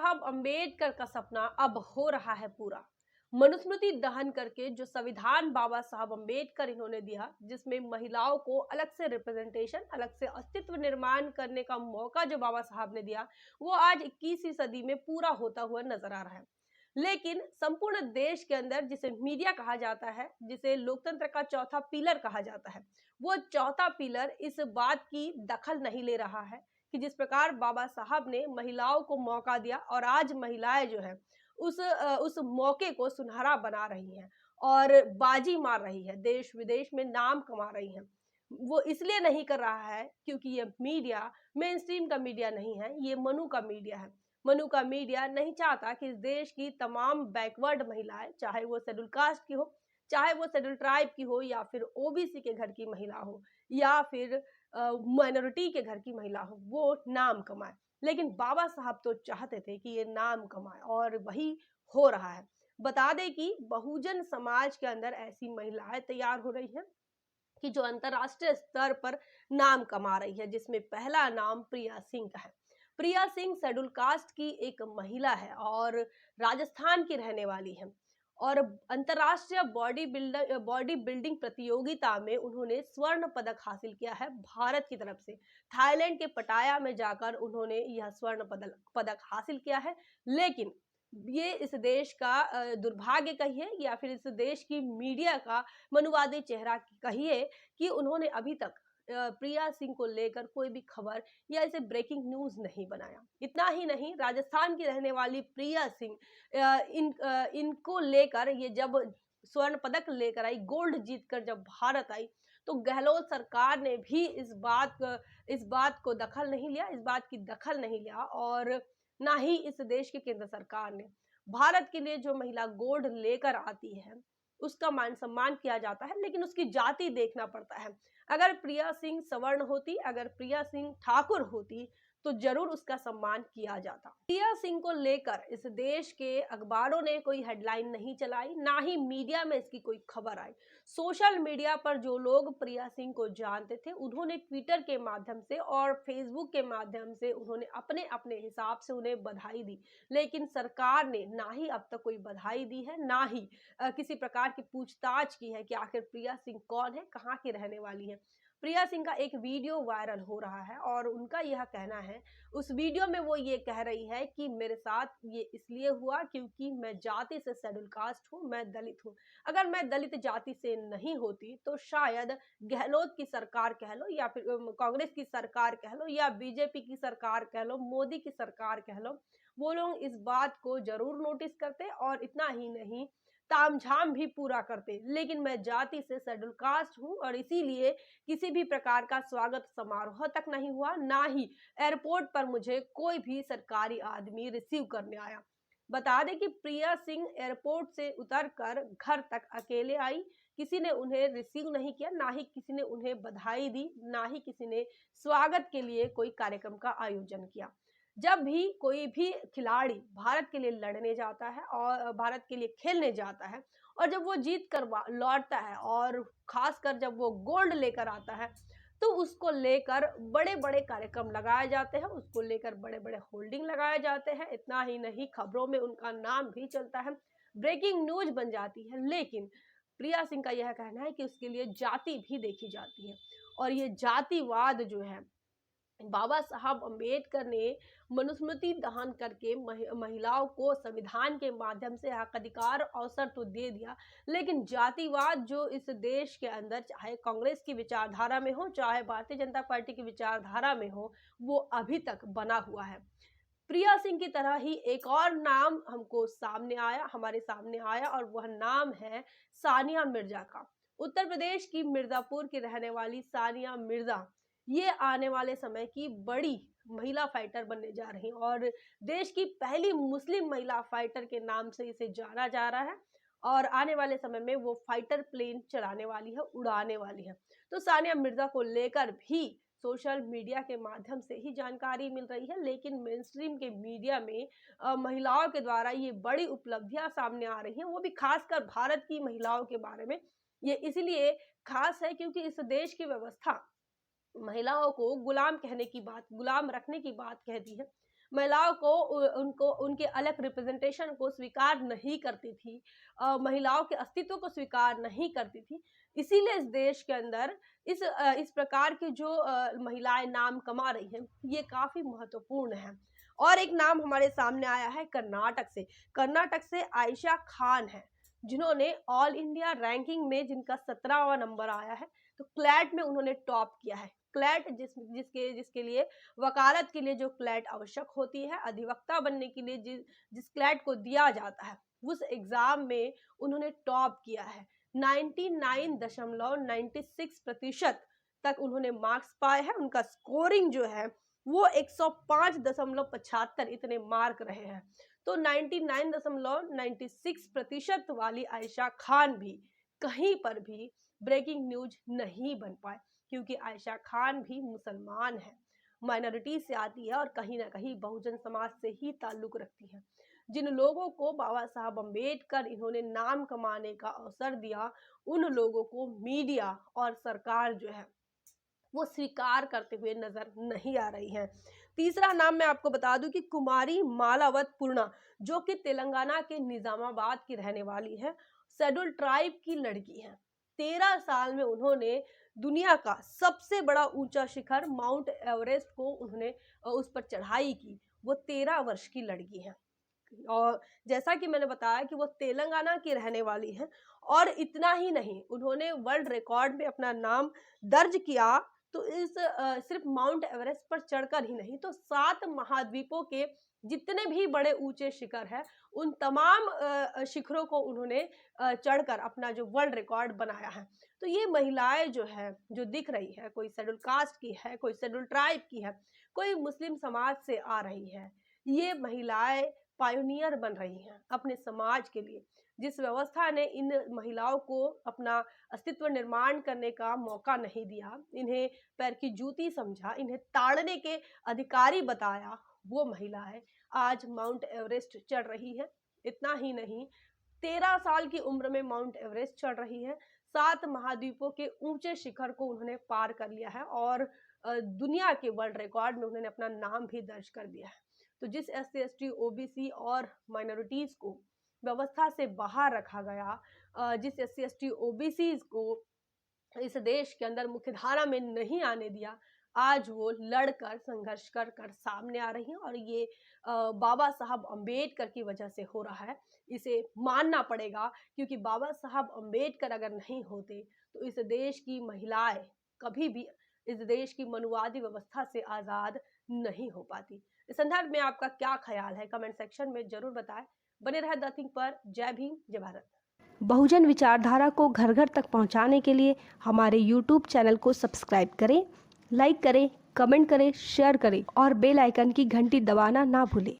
साहब अंबेडकर का सपना अब हो रहा है पूरा। मनुस्मृति दहन करके जो संविधान बाबा साहब अंबेडकर इन्होंने दिया, जिसमें महिलाओं को अलग से रिप्रेजेंटेशन, अलग से अस्तित्व निर्माण करने का मौका जो बाबा साहब ने दिया, वो आज 21वीं सदी में पूरा होता हुआ नजर आ रहा है। लेकिन संपूर्ण देश के अंदर जिसे मीडिया कहा जाता है, जिसे लोकतंत्र का चौथा पिलर कहा जाता है, वो चौथा पिलर इस बात की दखल नहीं ले रहा है कि जिस प्रकार बाबा साहब ने महिलाओं को मौका दिया और आज महिलाएं जो है उस मौके को सुनहरा बना रही हैं और बाजी मार रही है, देश विदेश में नाम कमा रही हैं। वो इसलिए नहीं कर रहा है क्योंकि ये मीडिया मेन स्ट्रीम का मीडिया नहीं है, ये मनु का मीडिया है। मनु का मीडिया नहीं चाहता कि इस देश की तमाम बैकवर्ड महिलाएं, चाहे वो शेड्यूल कास्ट की हो, चाहे वो शेड्यूल ट्राइब की हो, या फिर ओबीसी के घर की महिला हो, या फिर माइनॉरिटी के घर की महिला हो, वो नाम कमाए। लेकिन बाबा साहब तो चाहते थे कि ये नाम कमाए और वही हो रहा है। बता दें कि बहुजन समाज के अंदर ऐसी महिलाएं तैयार हो रही हैं कि जो अंतरराष्ट्रीय स्तर पर नाम कमा रही है, जिसमें पहला नाम प्रिया सिंह का है। प्रिया सिंह शेड्यूल कास्ट की एक महिला है और राजस्थान की रहने वाली है और अंतरराष्ट्रीय बॉडी बिल्डिंग प्रतियोगिता में उन्होंने स्वर्ण पदक हासिल किया है भारत की तरफ से। थाईलैंड के पटाया में जाकर उन्होंने यह स्वर्ण पदक हासिल किया है। लेकिन ये इस देश का दुर्भाग्य कहिए या फिर इस देश की मीडिया का मनुवादी चेहरा कहिए कि उन्होंने अभी तक प्रिया सिंह को लेकर कोई भी खबर या इसे ब्रेकिंग न्यूज नहीं बनाया। इतना ही नहीं, राजस्थान की रहने वाली प्रिया सिंह इनको लेकर ये जब स्वर्ण पदक लेकर आई, गोल्ड जीतकर जब भारत आई, तो गहलोत सरकार ने भी इस बात को दखल नहीं लिया, इस बात की दखल नहीं लिया और ना ही इस देश की केंद्र सरकार ने। भारत के लिए जो महिला गोल्ड लेकर आती है उसका मान सम्मान किया जाता है, लेकिन उसकी जाति देखना पड़ता है। अगर प्रिया सिंह सवर्ण होती, अगर प्रिया सिंह ठाकुर होती, तो जरूर उसका सम्मान किया जाता। प्रिया सिंह को लेकर इस देश के अखबारों ने कोई हेडलाइन नहीं चलाई, ना ही मीडिया में इसकी कोई खबर आई। सोशल मीडिया पर जो लोग प्रिया सिंह को जानते थे, उन्होंने ट्विटर के माध्यम से और फेसबुक के माध्यम से उन्होंने अपने अपने हिसाब से उन्हें बधाई दी। लेकिन सरकार ने ना ही अब तक कोई बधाई दी है, ना ही किसी प्रकार की पूछताछ की है कि आखिर प्रिया सिंह कौन है, कहाँ की रहने वाली है। प्रिया सिंह का एक वीडियो वायरल हो रहा है और उनका यह कहना है, उस वीडियो में वो ये कह रही है कि मेरे साथ ये इसलिए हुआ क्योंकि मैं जाति से शेड्यूल कास्ट हूँ, मैं दलित हूँ। अगर मैं दलित जाति से नहीं होती तो शायद गहलोत की सरकार कह लो या फिर कांग्रेस की सरकार कह लो या बीजेपी की सरकार कह लो, मोदी की सरकार कह लो, वो लोग इस बात को जरूर नोटिस करते और इतना ही नहीं, तामझाम भी पूरा करते। लेकिन मैं जाति से शेड्यूल कास्ट हूँ और इसीलिए किसी भी प्रकार का स्वागत समारोह तक नहीं हुआ, ना ही एयरपोर्ट पर मुझे कोई भी सरकारी आदमी रिसीव करने आया। बता दें कि प्रिया सिंह एयरपोर्ट से उतरकर घर तक अकेले आई, किसी ने उन्हें रिसीव नहीं किया, ना ही किसी ने उन्हें बधाई दी, ना ही किसी ने स्वागत के लिए कोई कार्यक्रम का आयोजन किया। जब भी कोई भी खिलाड़ी भारत के लिए लड़ने जाता है और भारत के लिए खेलने जाता है और जब वो जीत कर लौटता है और खासकर जब वो गोल्ड लेकर आता है, तो उसको लेकर बड़े बड़े कार्यक्रम लगाए जाते हैं, उसको लेकर बड़े बड़े होल्डिंग लगाए जाते हैं। इतना ही नहीं, खबरों में उनका नाम भी चलता है, ब्रेकिंग न्यूज बन जाती है। लेकिन प्रिया सिंह का यह कहना है कि उसके लिए जाति भी देखी जाती है और ये जातिवाद जो है, बाबा साहब अंबेडकर ने मनुस्मृति दहन करके महिलाओं को संविधान के माध्यम से हक अधिकार अवसर तो दे दिया, लेकिन जातिवाद जो इस देश के अंदर, चाहे कांग्रेस की विचारधारा में हो, चाहे भारतीय जनता पार्टी की विचारधारा में हो, वो अभी तक बना हुआ है। प्रिया सिंह की तरह ही एक और नाम हमको सामने आया, हमारे सामने आया, और वह नाम है सानिया मिर्जा का। उत्तर प्रदेश की मिर्जापुर की रहने वाली सानिया मिर्जा ये आने वाले समय की बड़ी महिला फाइटर बनने जा रही हैं और देश की पहली मुस्लिम महिला फाइटर के नाम से इसे जाना जा रहा है और आने वाले समय में वो फाइटर प्लेन चलाने वाली है, उड़ाने वाली है। तो सानिया मिर्जा को लेकर भी सोशल मीडिया के माध्यम से ही जानकारी मिल रही है, लेकिन मेन स्ट्रीम के मीडिया में महिलाओं के द्वारा ये बड़ी उपलब्धियां सामने आ रही हैं, वो भी खासकर भारत की महिलाओं के बारे में। ये इसलिए खास है क्योंकि इस देश की व्यवस्था महिलाओं को गुलाम कहने की बात, गुलाम रखने की बात कहती है। महिलाओं को उनको उनके अलग रिप्रेजेंटेशन को स्वीकार नहीं करती थी, महिलाओं के अस्तित्व को स्वीकार नहीं करती थी। इसीलिए इस देश के अंदर इस प्रकार की जो महिलाएं नाम कमा रही हैं, ये काफी महत्वपूर्ण है। और एक नाम हमारे सामने आया है कर्नाटक से आयशा खान है, जिन्होंने ऑल इंडिया रैंकिंग में जिनका 17वां नंबर आया है। तो क्लैट में उन्होंने टॉप किया है। क्लैट जिसके लिए वकालत के लिए जो क्लैट आवश्यक होती है, अधिवक्ता बनने के लिए जिस क्लैट को दिया जाता है, उस एग्जाम में उन्होंने टॉप किया है। 99.96% तक उन्होंने मार्क्स पाए हैं। उनका स्कोरिंग जो है वो 105.75 इतने मार्क रहे हैं। तो 99.96% वाली आयशा खान भी कहीं पर भी ब्रेकिंग न्यूज नहीं बन पाए, क्योंकि आयशा खान भी मुसलमान है, माइनॉरिटी से आती है और कहीं ना कहीं बहुजन समाज से ही ताल्लुक रखती है। जिन लोगों को बाबा साहब अम्बेडकर इन्होंने नाम कमाने का अवसर दिया, उन लोगों को मीडिया और सरकार जो है वो स्वीकार करते हुए नजर नहीं आ रही हैं। तीसरा नाम मैं आपको बता दूं कि कुमारी मालावत पूर्णा, जो कि तेलंगाना के निजामाबाद की रहने वाली है, शेड्यूल ट्राइब की लड़की है। 13 साल में उन्होंने दुनिया का सबसे बड़ा ऊंचा शिखर माउंट एवरेस्ट को उन्होंने उस पर चढ़ाई की। वो 13 वर्ष की लड़की है और जैसा कि मैंने बताया कि वो तेलंगाना की रहने वाली है। और इतना ही नहीं, उन्होंने वर्ल्ड रिकॉर्ड में अपना नाम दर्ज किया। तो सिर्फ माउंट एवरेस्ट पर चढ़कर ही नहीं, तो 7 महाद्वीपों के जितने भी बड़े ऊंचे शिखर है, उन तमाम शिखरों को उन्होंने चढ़कर अपना जो वर्ल्ड रिकॉर्ड बनाया है। तो ये महिलाएं जो है, जो दिख रही है, कोई शेड्यूल कास्ट की है, कोई शेड्यूल ट्राइब की है, कोई मुस्लिम समाज से आ रही है, ये महिलाएं पायोनियर बन रही हैं अपने समाज के लिए। जिस व्यवस्था ने इन महिलाओं को अपना अस्तित्व निर्माण करने का मौका नहीं दिया, इन्हें पैर की जूती समझा, इन्हें ताड़ने के अधिकारी बताया, वो महिलाएं आज माउंट एवरेस्ट चढ़ रही है। इतना ही नहीं, 13 साल की उम्र में माउंट एवरेस्ट चढ़ रही है, 7 महाद्वीपों के ऊंचे शिखर को उन्होंने पार कर लिया है और दुनिया के वर्ल्ड रिकॉर्ड में उन्होंने अपना नाम भी दर्ज कर दिया है। तो जिस SC ST OBC और माइनॉरिटीज को व्यवस्था से बाहर रखा गया, जिस SC ST OBCs को इस देश के अंदर मुख्यधारा में नहीं आने दिया, आज वो लड़कर संघर्ष कर कर सामने आ रही हैं। और ये बाबा साहब अम्बेडकर की वजह से हो रहा है, इसे मानना पड़ेगा। क्योंकि बाबा साहब अम्बेडकर अगर नहीं होते तो इस देश की महिलाएं कभी भी इस देश की मनुवादी व्यवस्था से आजाद नहीं हो पाती। इस संदर्भ में आपका क्या ख्याल है, कमेंट सेक्शन में जरूर बताएं। बने रहे द थिंक पर। जय भीम, जय भारत। बहुजन विचारधारा को घर घर तक पहुंचाने के लिए हमारे YouTube चैनल को सब्सक्राइब करें, लाइक करें, कमेंट करें, शेयर करें और बेल आइकन की घंटी दबाना ना भूलें।